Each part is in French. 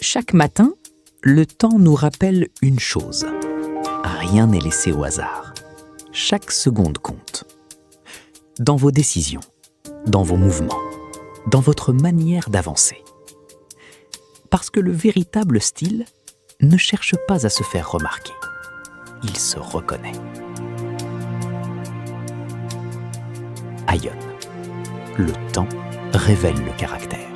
Chaque matin, le temps nous rappelle une chose. Rien n'est laissé au hasard. Chaque seconde compte. Dans vos décisions, dans vos mouvements, dans votre manière d'avancer. Parce que le véritable style ne cherche pas à se faire remarquer. Il se reconnaît. Ayon. Le temps révèle le caractère.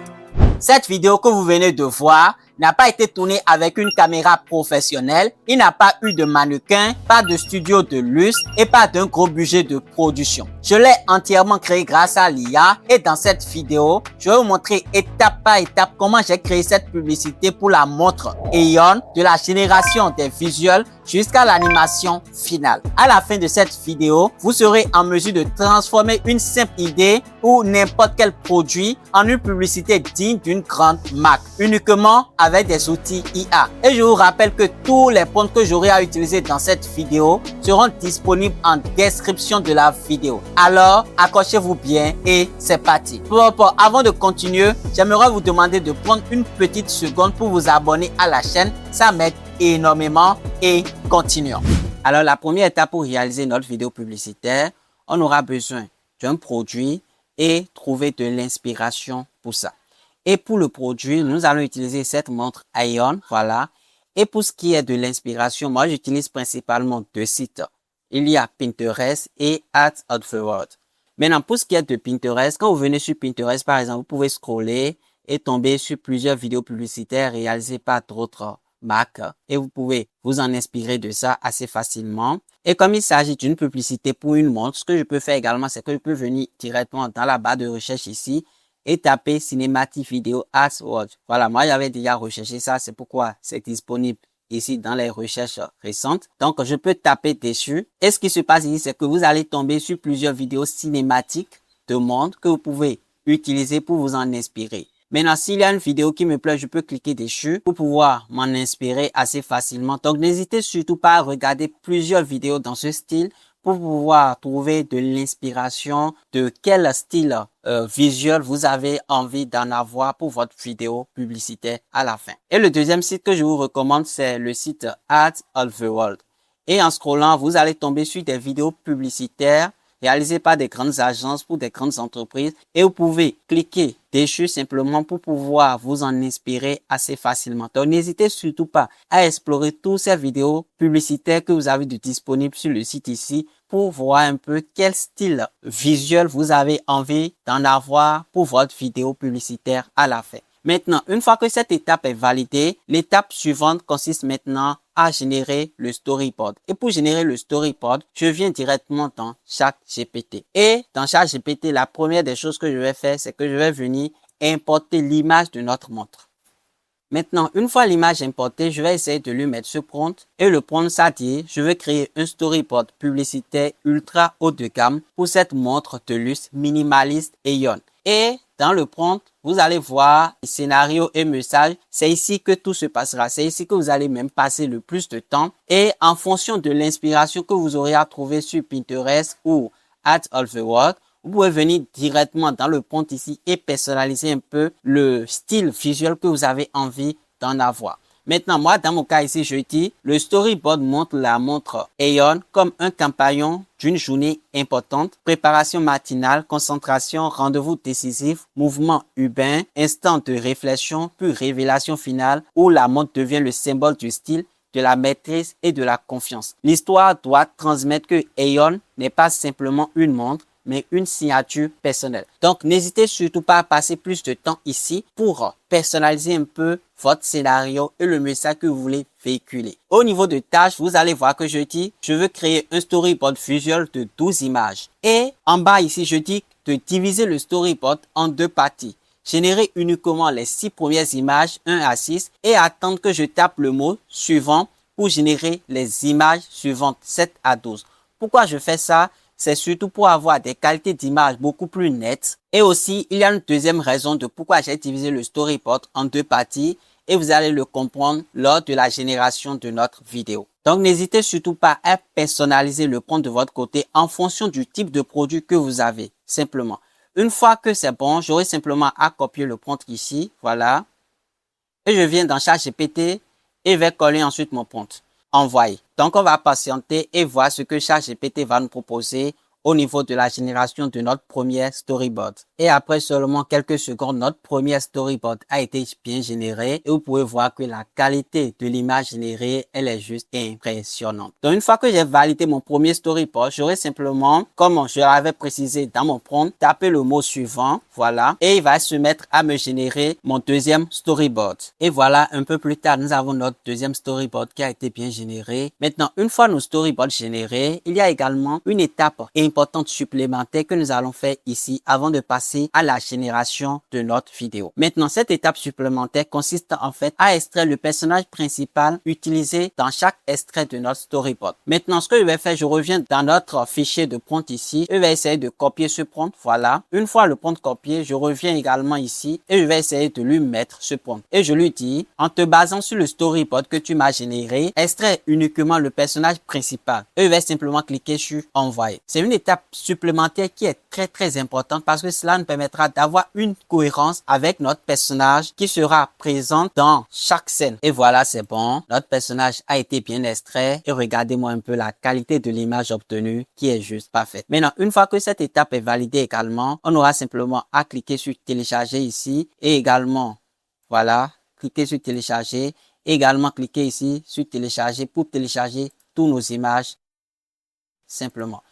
Cette vidéo que vous venez de voir n'a pas été tournée avec une caméra professionnelle, il n'a pas eu de mannequin, pas de studio de luxe et pas d'un gros budget de production. Je l'ai entièrement créé grâce à l'IA et dans cette vidéo, je vais vous montrer étape par étape comment j'ai créé cette publicité pour la montre Ayon, de la génération des visuels jusqu'à l'animation finale. À la fin de cette vidéo, vous serez en mesure de transformer une simple idée ou n'importe quel produit en une publicité digne d'une grande marque, uniquement avec des outils IA. Et je vous rappelle que tous les points que j'aurai à utiliser dans cette vidéo seront disponibles en description de la vidéo. Alors, accrochez-vous bien et c'est parti. Avant de continuer, j'aimerais vous demander de prendre une petite seconde pour vous abonner à la chaîne. Ça m'aide énormément et continuons. Alors, la première étape pour réaliser notre vidéo publicitaire, on aura besoin d'un produit et trouver de l'inspiration pour ça. Et pour le produit, nous allons utiliser cette montre Ayon, voilà. Et pour ce qui est de l'inspiration, moi j'utilise principalement deux sites. Il y a Pinterest et Ads of the World. Maintenant, pour ce qui est de Pinterest, quand vous venez sur Pinterest, par exemple, vous pouvez scroller et tomber sur plusieurs vidéos publicitaires réalisées par d'autres marques. Et vous pouvez vous en inspirer de ça assez facilement. Et comme il s'agit d'une publicité pour une montre, ce que je peux faire également, c'est que je peux venir directement dans la barre de recherche ici et taper Cinematic Video Ads World. Voilà, moi j'avais déjà recherché ça, c'est pourquoi c'est disponible ici dans les recherches récentes. Donc je peux taper dessus. Et ce qui se passe ici, c'est que vous allez tomber sur plusieurs vidéos cinématiques de montres que vous pouvez utiliser pour vous en inspirer. Maintenant, s'il y a une vidéo qui me plaît, je peux cliquer dessus pour pouvoir m'en inspirer assez facilement. Donc n'hésitez surtout pas à regarder plusieurs vidéos dans ce style pour pouvoir trouver de l'inspiration de quel style visuel vous avez envie d'en avoir pour votre vidéo publicitaire à la fin. Et le deuxième site que je vous recommande, c'est le site Ads of the World. Et en scrollant, vous allez tomber sur des vidéos publicitaires réalisées par des grandes agences pour des grandes entreprises et vous pouvez cliquer dessus simplement pour pouvoir vous en inspirer assez facilement. Donc, n'hésitez surtout pas à explorer toutes ces vidéos publicitaires que vous avez de disponibles sur le site ici pour voir un peu quel style visuel vous avez envie d'en avoir pour votre vidéo publicitaire à la fin. Maintenant, une fois que cette étape est validée, l'étape suivante consiste maintenant à générer le storyboard. Et pour générer le storyboard, je viens directement dans ChatGPT. Et dans ChatGPT, la première des choses que je vais faire, c'est que je vais venir importer l'image de notre montre. Maintenant, une fois l'image importée, je vais essayer de lui mettre ce prompt. Et le prompt, ça dit, je veux créer un storyboard publicitaire ultra haut de gamme pour cette montre de luxe minimaliste Ayon. Et dans le prompt, vous allez voir scénario et message. C'est ici que tout se passera. C'est ici que vous allez même passer le plus de temps. Et en fonction de l'inspiration que vous aurez à trouver sur Pinterest ou Ads of the World, vous pouvez venir directement dans le prompt ici et personnaliser un peu le style visuel que vous avez envie d'en avoir. Maintenant, moi, dans mon cas ici, je dis, le storyboard montre la montre Ayon comme un compagnon d'une journée importante, préparation matinale, concentration, rendez-vous décisif, mouvement urbain, instant de réflexion, puis révélation finale où la montre devient le symbole du style, de la maîtrise et de la confiance. L'histoire doit transmettre que Ayon n'est pas simplement une montre, mais une signature personnelle. Donc, n'hésitez surtout pas à passer plus de temps ici pour personnaliser un peu votre scénario et le message que vous voulez véhiculer. Au niveau de tâches, vous allez voir que je dis, je veux créer un storyboard visuel de 12 images. Et en bas ici, je dis de diviser le storyboard en deux parties. Générer uniquement les 6 premières images, 1 à 6, et attendre que je tape le mot suivant pour générer les images suivantes, 7 à 12. Pourquoi je fais ça? C'est surtout pour avoir des qualités d'image beaucoup plus nettes. Et aussi, il y a une deuxième raison de pourquoi j'ai divisé le storyboard en deux parties et vous allez le comprendre lors de la génération de notre vidéo. Donc, n'hésitez surtout pas à personnaliser le prompt de votre côté en fonction du type de produit que vous avez, simplement. Une fois que c'est bon, j'aurai simplement à copier le prompt ici, voilà. Et je viens dans ChatGPT et je vais coller ensuite mon prompt. Envoyer. Donc, on va patienter et voir ce que ChatGPT va nous proposer au niveau de la génération de notre premier storyboard. Et après seulement quelques secondes, notre premier storyboard a été bien généré et vous pouvez voir que la qualité de l'image générée, elle est juste impressionnante. Donc, une fois que j'ai validé mon premier storyboard, j'aurai simplement, comme je l'avais précisé dans mon prompt, taper le mot suivant, voilà, et il va se mettre à me générer mon deuxième storyboard. Et voilà, un peu plus tard, nous avons notre deuxième storyboard qui a été bien généré. Maintenant, une fois nos storyboards générés, il y a également une étape importante supplémentaire que nous allons faire ici avant de passer à la génération de notre vidéo. Maintenant, cette étape supplémentaire consiste en fait à extraire le personnage principal utilisé dans chaque extrait de notre storyboard. Maintenant, ce que je vais faire, je reviens dans notre fichier de prompt ici. Je vais essayer de copier ce prompt, voilà. Une fois le prompt copié, je reviens également ici et je vais essayer de lui mettre ce prompt. Et je lui dis, en te basant sur le storyboard que tu m'as généré, extrait uniquement le personnage principal. Et je vais simplement cliquer sur envoyer. C'est une étape supplémentaire qui est très importante parce que cela nous permettra d'avoir une cohérence avec notre personnage qui sera présent dans chaque scène. Et voilà, c'est bon. Notre personnage a été bien extrait et regardez-moi un peu la qualité de l'image obtenue qui est juste parfaite. Maintenant, une fois que cette étape est validée également, on aura simplement à cliquer sur télécharger ici et également, voilà, cliquer sur télécharger et également cliquer ici sur télécharger pour télécharger toutes nos images simplement.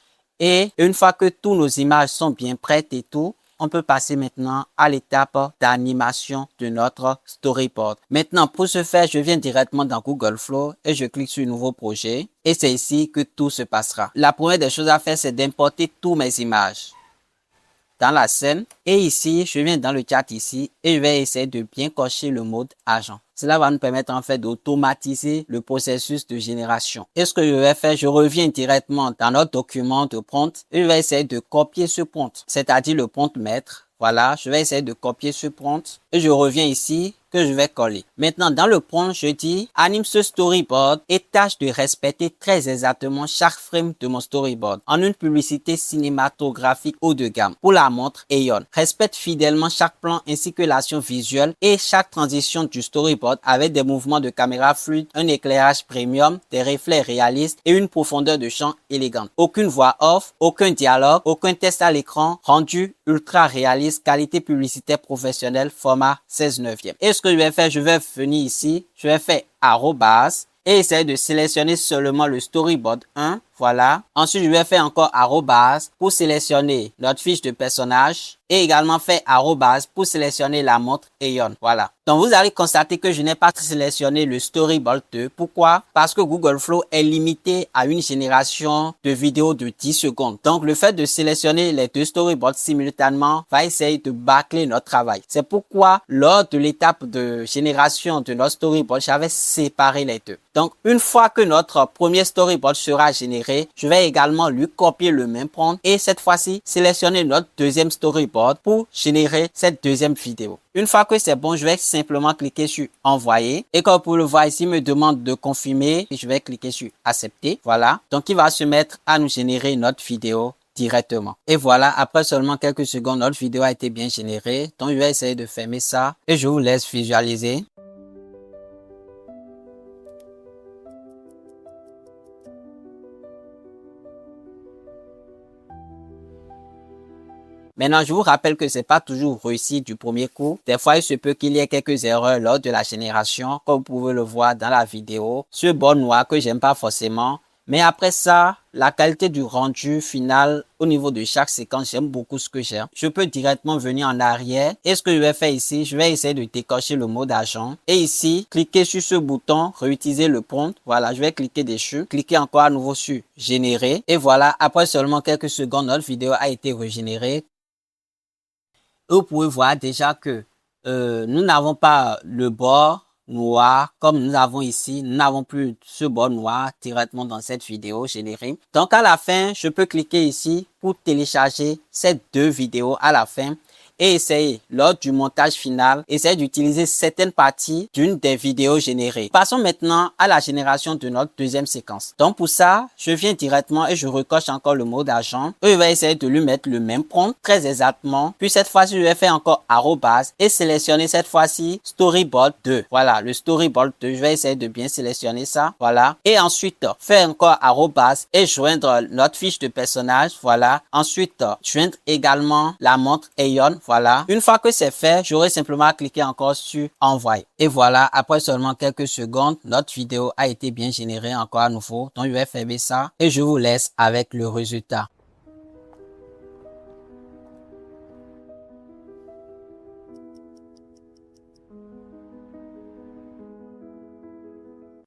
Et une fois que toutes nos images sont bien prêtes et tout, on peut passer maintenant à l'étape d'animation de notre storyboard. Maintenant, pour ce faire, je viens directement dans Google Flow et je clique sur Nouveau projet. Et c'est ici que tout se passera. La première des choses à faire, c'est d'importer toutes mes images dans la scène. Et ici, je viens dans le chat ici et je vais essayer de bien cocher le mode agent. Cela va nous permettre en fait d'automatiser le processus de génération. Et ce que je vais faire, je reviens directement dans notre document de prompt et je vais essayer de copier ce prompt, c'est-à-dire le prompt maître. Voilà, je vais essayer de copier ce prompt et je reviens ici que je vais coller. Maintenant, dans le prompt, je dis anime ce storyboard et tâche de respecter très exactement chaque frame de mon storyboard en une publicité cinématographique haut de gamme pour la montre Aeon. Respecte fidèlement chaque plan ainsi que l'action visuelle et chaque transition du storyboard avec des mouvements de caméra fluides, un éclairage premium, des reflets réalistes et une profondeur de champ élégante. Aucune voix off, aucun dialogue, aucun test à l'écran, rendu ultra réaliste, qualité publicitaire professionnelle, format 16/9. Et ce que je vais faire, je vais venir ici, je vais faire arrobas et essayer de sélectionner seulement le storyboard 1. Voilà. Ensuite, je vais faire encore arrobas pour sélectionner notre fiche de personnage et également faire arrobas pour sélectionner la montre Aeon. Voilà. Donc, vous allez constater que je n'ai pas sélectionné le storyboard 2. Pourquoi? Parce que Google Flow est limité à une génération de vidéos de 10 secondes. Donc, le fait de sélectionner les deux storyboards simultanément va essayer de bâcler notre travail. C'est pourquoi, lors de l'étape de génération de notre storyboard, j'avais séparé les deux. Donc, une fois que notre premier storyboard sera généré, je vais également lui copier le même prompt et cette fois-ci sélectionner notre deuxième storyboard pour générer cette deuxième vidéo. Une fois que c'est bon, je vais simplement cliquer sur envoyer et comme vous pouvez le voir ici, il me demande de confirmer et je vais cliquer sur accepter. Voilà. Donc, il va se mettre à nous générer notre vidéo directement. Et voilà, après seulement quelques secondes, notre vidéo a été bien générée. Donc, je vais essayer de fermer ça et je vous laisse visualiser. Maintenant, je vous rappelle que c'est pas toujours réussi du premier coup. Des fois, il se peut qu'il y ait quelques erreurs lors de la génération, comme vous pouvez le voir dans la vidéo. Ce bord noir que j'aime pas forcément. Mais après ça, la qualité du rendu final au niveau de chaque séquence, j'aime beaucoup ce que j'aime. Je peux directement venir en arrière. Et ce que je vais faire ici, je vais essayer de décocher le mode agent. Et ici, cliquer sur ce bouton, réutiliser le prompt. Voilà, je vais cliquer dessus. Cliquer encore à nouveau sur générer. Et voilà, après seulement quelques secondes, notre vidéo a été régénérée. Vous pouvez voir déjà que nous n'avons pas le bord noir comme nous avons ici. Nous n'avons plus ce bord noir directement dans cette vidéo générée. Donc à la fin, je peux cliquer ici pour télécharger ces deux vidéos à la fin. et essayez, lors du montage final, essayez d'utiliser certaines parties d'une des vidéos générées. Passons maintenant à la génération de notre deuxième séquence. Donc pour ça, je viens directement et je recoche encore le mot d'agent. Et je vais essayer de lui mettre le même prompt très exactement. Puis cette fois-ci, je vais faire encore arrobase et sélectionner cette fois-ci storyboard 2. Voilà, le storyboard 2. Je vais essayer de bien sélectionner ça. Voilà. Et ensuite, faire encore arrobase et joindre notre fiche de personnage. Voilà. Ensuite, joindre également la montre Aeon. Voilà. Une fois que c'est fait, j'aurai simplement à cliquer encore sur envoyer. Et voilà, après seulement quelques secondes, notre vidéo a été bien générée encore à nouveau. Donc, je vais fermer ça et je vous laisse avec le résultat.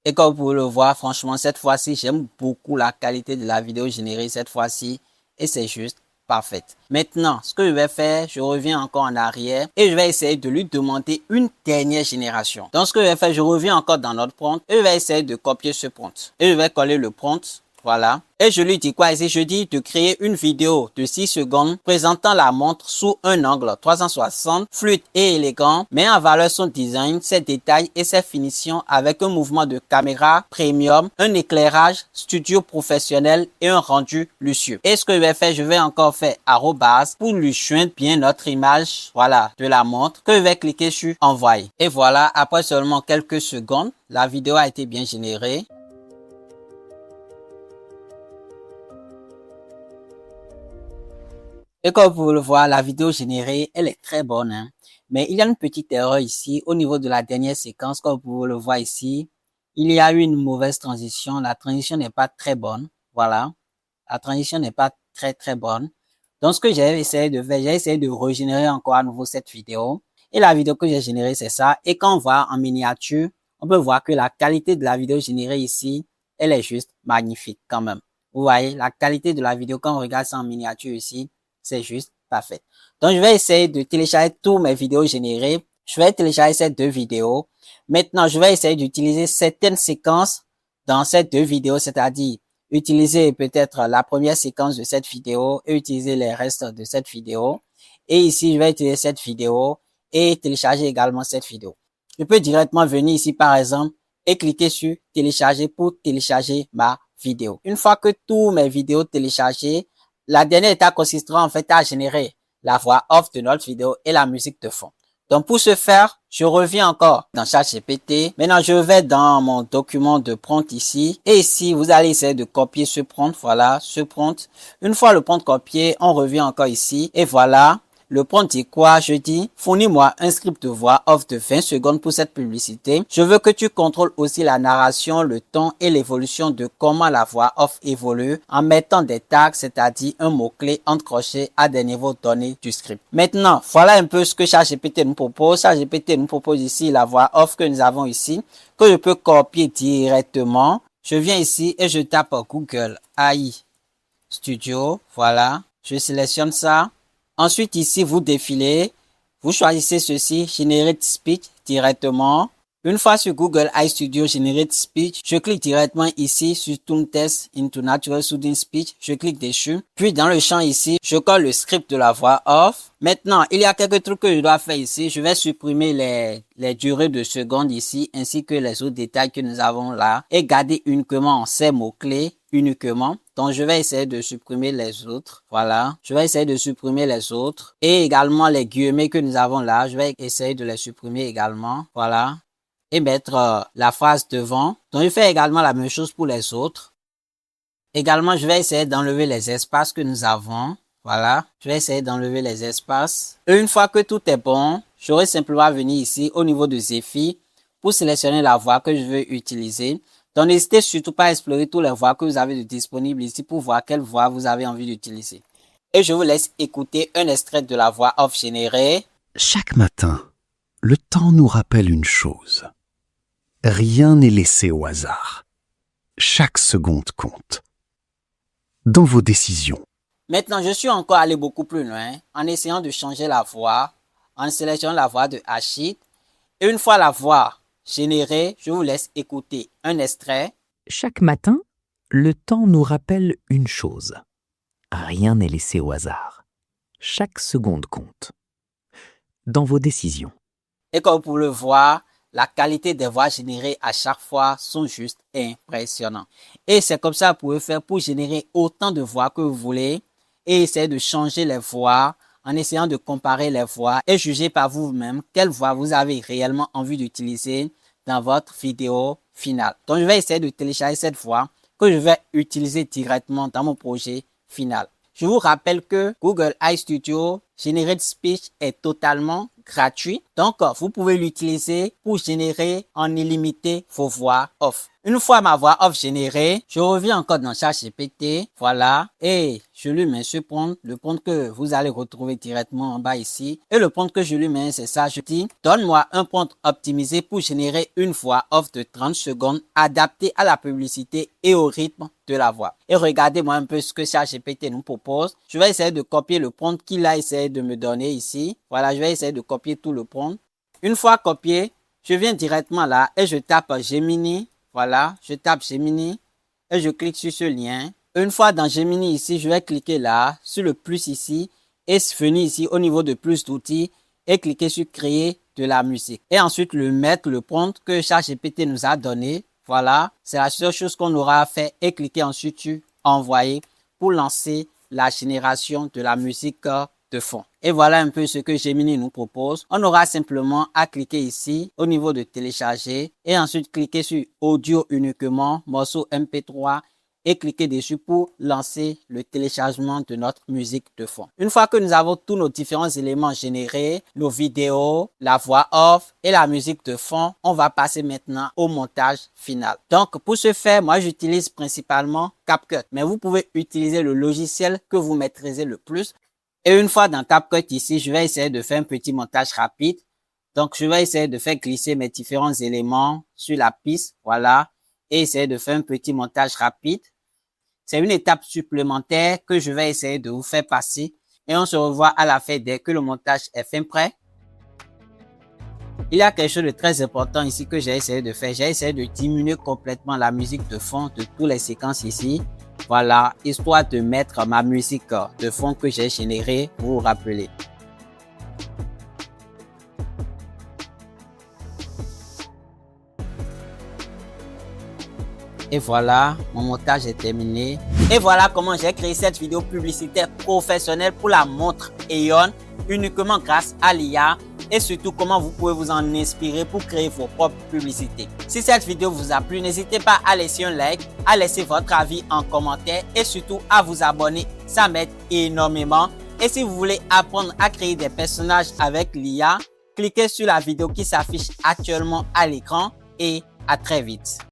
Et comme vous pouvez le voir, franchement, cette fois-ci, j'aime beaucoup la qualité de la vidéo générée cette fois-ci et c'est juste parfaite. Maintenant, ce que je vais faire, je reviens encore en arrière et je vais essayer de lui demander une dernière génération. Donc, ce que je vais faire, je reviens encore dans notre prompt et je vais essayer de copier ce prompt. Et je vais coller le prompt. Voilà. Et je lui dis quoi ici? Je dis de créer une vidéo de 6 secondes présentant la montre sous un angle 360, fluide et élégant, met en valeur son design, ses détails et ses finitions avec un mouvement de caméra premium, un éclairage studio professionnel et un rendu luxueux. Et ce que je vais faire, je vais encore faire arrobase pour lui joindre bien notre image, voilà, de la montre que je vais cliquer sur envoyer. Et voilà, après seulement quelques secondes, la vidéo a été bien générée. Et comme vous pouvez le voir, la vidéo générée, elle est très bonne, hein. Mais il y a une petite erreur ici au niveau de la dernière séquence. Comme vous pouvez le voir ici, il y a eu une mauvaise transition. La transition n'est pas très bonne. Voilà. La transition n'est pas très bonne. Donc, ce que j'ai essayé de faire, j'ai essayé de régénérer encore à nouveau cette vidéo. Et la vidéo que j'ai générée, c'est ça. Et quand on voit en miniature, on peut voir que la qualité de la vidéo générée ici, elle est juste magnifique quand même. Vous voyez, la qualité de la vidéo quand on regarde ça en miniature ici, c'est juste parfait. Donc, je vais essayer de télécharger toutes mes vidéos générées. Je vais télécharger ces deux vidéos. Maintenant, je vais essayer d'utiliser certaines séquences dans ces deux vidéos, c'est-à-dire utiliser peut-être la première séquence de cette vidéo et utiliser les restes de cette vidéo. Et ici, je vais utiliser cette vidéo et télécharger également cette vidéo. Je peux directement venir ici, par exemple, et cliquer sur télécharger pour télécharger ma vidéo. Une fois que toutes mes vidéos téléchargées, la dernière étape consistera en fait à générer la voix off de notre vidéo et la musique de fond. Donc pour ce faire, je reviens encore dans ChatGPT. Maintenant, je vais dans mon document de prompt ici. Et ici, vous allez essayer de copier ce prompt. Voilà, ce prompt. Une fois le prompt copié, on revient encore ici. Et voilà. Le prompt dit quoi? Je dis, fournis-moi un script de voix off de 20 secondes pour cette publicité. Je veux que tu contrôles aussi la narration, le ton et l'évolution de comment la voix off évolue en mettant des tags, c'est-à-dire un mot-clé entre crochets à des niveaux donnés du script. Maintenant, voilà un peu ce que ChatGPT nous propose. ChatGPT nous propose ici la voix off que nous avons ici, que je peux copier directement. Je viens ici et je tape Google AI Studio. Voilà, je sélectionne ça. Ensuite, ici, vous défilez, vous choisissez ceci, Generate Speech directement. Une fois sur Google AI Studio Generate Speech, je clique directement ici sur Tune Test into Natural Soothing Speech. Je clique dessus. Puis, dans le champ ici, je colle le script de la voix off. Maintenant, il y a quelques trucs que je dois faire ici. Je vais supprimer les durées de secondes ici, ainsi que les autres détails que nous avons là, et garder uniquement ces mots-clés uniquement. Donc, je vais essayer de supprimer les autres. Voilà. Je vais essayer de supprimer les autres. Et également les guillemets que nous avons là. Je vais essayer de les supprimer également. Voilà. Et mettre la phrase devant. Donc, je fais également la même chose pour les autres. Également, je vais essayer d'enlever les espaces que nous avons. Voilà. Je vais essayer d'enlever les espaces. Et une fois que tout est bon, j'aurai simplement à venir ici au niveau de Zephyr pour sélectionner la voix que je veux utiliser. Donc, n'hésitez surtout pas à explorer toutes les voix que vous avez de disponibles ici pour voir quelle voix vous avez envie d'utiliser. Et je vous laisse écouter un extrait de la voix off générée. Chaque matin, le temps nous rappelle une chose. Rien n'est laissé au hasard. Chaque seconde compte. Dans vos décisions. Maintenant, je suis encore allé beaucoup plus loin en essayant de changer la voix, en sélectionnant la voix de Achid. Et une fois la voix générée, je vous laisse écouter un extrait. Chaque matin, le temps nous rappelle une chose. Rien n'est laissé au hasard. Chaque seconde compte. dans vos décisions. Et comme vous pouvez le voir, la qualité des voix générées à chaque fois sont juste impressionnantes. Et c'est comme ça que vous pouvez faire pour générer autant de voix que vous voulez et essayer de changer les voix en essayant de comparer les voix et juger par vous-même quelle voix vous avez réellement envie d'utiliser dans votre vidéo finale. Donc, je vais essayer de télécharger cette voix que je vais utiliser directement dans mon projet final. Je vous rappelle que Google iStudio Generate Speech est totalement gratuit. Donc, vous pouvez l'utiliser pour générer en illimité vos voix off. Une fois ma voix off générée, je reviens encore dans ChatGPT. Voilà. Et je lui mets ce prompt, le prompt que vous allez retrouver directement en bas ici. Et le prompt que je lui mets, c'est ça. Je dis, donne-moi un prompt optimisé pour générer une voix off de 30 secondes adaptée à la publicité et au rythme de la voix. Et regardez-moi un peu ce que ChatGPT nous propose. Je vais essayer de copier le prompt qu'il a essayé de me donner ici. Voilà, je vais essayer de copier tout le prompt. Une fois copié, je viens directement là et je tape Gemini. Voilà, je tape Gemini et je clique sur ce lien. Une fois dans Gemini ici, je vais cliquer là sur le plus ici et venir ici au niveau de plus d'outils et cliquer sur créer de la musique. Et ensuite le mettre le prompt que ChatGPT nous a donné. Voilà, c'est la seule chose qu'on aura à faire et cliquer ensuite sur envoyer pour lancer la génération de la musique de fond. Et voilà un peu ce que Gemini nous propose. On aura simplement à cliquer ici au niveau de télécharger et ensuite cliquer sur audio uniquement, morceau MP3 et cliquer dessus pour lancer le téléchargement de notre musique de fond. Une fois que nous avons tous nos différents éléments générés, nos vidéos, la voix off et la musique de fond, on va passer maintenant au montage final. Donc pour ce faire, moi j'utilise principalement CapCut, mais vous pouvez utiliser le logiciel que vous maîtrisez le plus. Et une fois dans CapCut ici, je vais essayer de faire un petit montage rapide. Donc je vais essayer de faire glisser mes différents éléments sur la piste, voilà, et essayer de faire un petit montage rapide. C'est une étape supplémentaire que je vais essayer de vous faire passer et on se revoit à la fin dès que le montage est fin prêt. Il y a quelque chose de très important ici que j'ai essayé de faire. J'ai essayé de diminuer complètement la musique de fond de toutes les séquences ici. Voilà, histoire de mettre ma musique de fond que j'ai générée, vous vous rappelez. Et voilà, mon montage est terminé. Et voilà comment j'ai créé cette vidéo publicitaire professionnelle pour la montre Aeon, uniquement grâce à l'IA et surtout comment vous pouvez vous en inspirer pour créer vos propres publicités. Si cette vidéo vous a plu, n'hésitez pas à laisser un like, à laisser votre avis en commentaire et surtout à vous abonner. Ça m'aide énormément. Et si vous voulez apprendre à créer des personnages avec l'IA, cliquez sur la vidéo qui s'affiche actuellement à l'écran et à très vite.